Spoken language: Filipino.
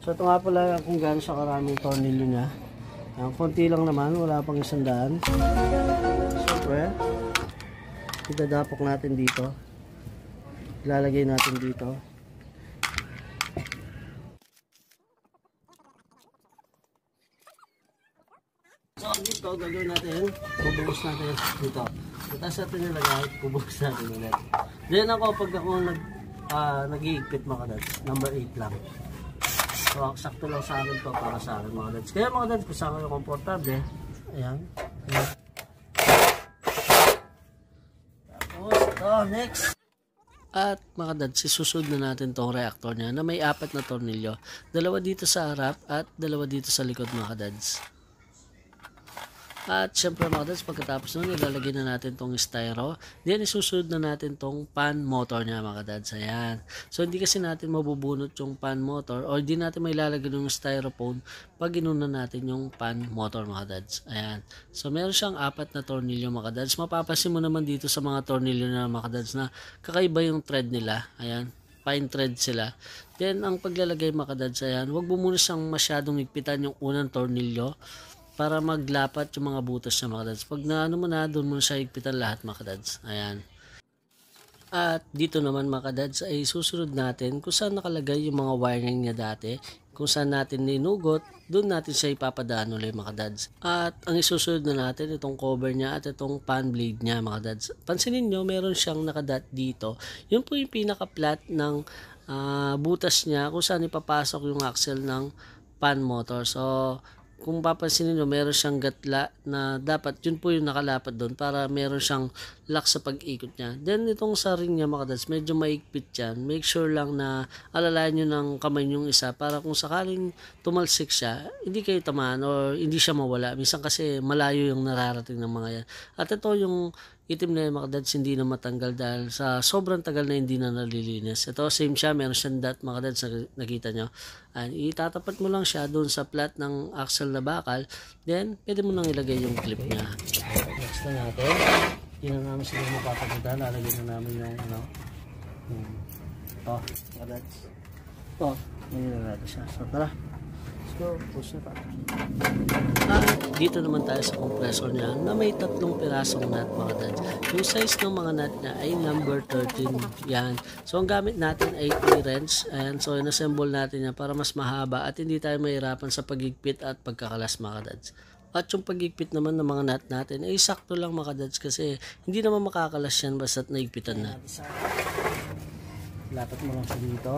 So ito nga pala kung gaano sa karaming tornilyo niya. Ang konti lang naman, wala pang 100. Siyempre, idadapok natin dito. Ilalagay natin dito. So dito, gagawin natin, bubuhos natin dito. Tapos natin nilagay, bubuhos natin ulit. Then ako, pag ako nag-iigpit mga dads, number 8 lang. So, sakto lang sa akin to para sa akin mga dads. Kaya mga dads, kung saan kayo komportable, ayan. Tapos, ito, next. At mga dads, isusunod na natin tong reactor niya na may 4 na tornilyo. 2 dito sa harap at 2 dito sa likod mga dads. At syempre mga dads, pagkatapos nun, ilalagay na natin tong styro. Then isusunod na natin tong pan motor niya mga dads. Ayan. So hindi kasi natin mabubunot yung pan motor or hindi natin may lalagay ng styrofoam pag inuna natin yung pan motor mga dads. Ayan. So meron siyang 4 na tornilyo mga dads. Mapapansin mo naman dito sa mga tornilyo na mga dads na kakaiba yung thread nila. Ayan. Fine thread sila. Then ang paglalagay mga dads, ayan, huwag mo muna siyang masyadong higpitan yung unang tornilyo para maglapat yung mga butas niya mga dads. Pag naano mo na, doon mo na siya higpitan lahat mga dads. Ayan. At dito naman mga dads ay susunod natin kung saan nakalagay yung mga wiring niya dati. Kung saan natin ninugot, doon natin siya ipapadaan ulit mga dads. At ang isusunod na natin, itong cover niya at itong fan blade niya mga dads. Pansinin nyo, meron siyang nakadat dito. Yun po yung pinaka-flat ng butas niya kung saan ipapasok yung axle ng fan motor. So, kung papansinin nyo, meron siyang gatla na dapat yun po yung nakalapat doon para meron siyang lock sa pag-ikot niya. Then itong sa ring niya mga dads, medyo maigpit yan. Make sure lang na alalayan nyo ng kamay yung isa para kung sakaling tumalsik siya, hindi kayo tamaan or hindi siya mawala. Minsan kasi malayo yung nararating ng mga yan. At ito yung itim na yung mga dads hindi na matanggal dahil sa sobrang tagal na hindi na nalilinis. Ito same siya, meron siyang dot mga dads, nakita nyo. And itatapat mo lang siya doon sa flat ng axle na bakal, then pwede mo nang ilagay yung clip niya. Next na natin, hindi na namin sila mapapaganda, lalagyan na namin yung ito mga dads. Ito, hindi na natin siya. So tara, let's go, push na pa. Dito naman tayo sa compressor niya na may 3 pirasong nut mga dads. Yung size ng mga nut niya ay number 13. Yan. So ang gamit natin ay T-wrench. Ayan. So inassemble natin yan para mas mahaba at hindi tayo mahirapan sa pagigpit at pagkakalas mga dads. At yung pagigpit naman ng mga nut natin ay sakto lang mga dads kasi hindi naman makakalas yan basta't naigpitan na. Lapat mo lang sa dito.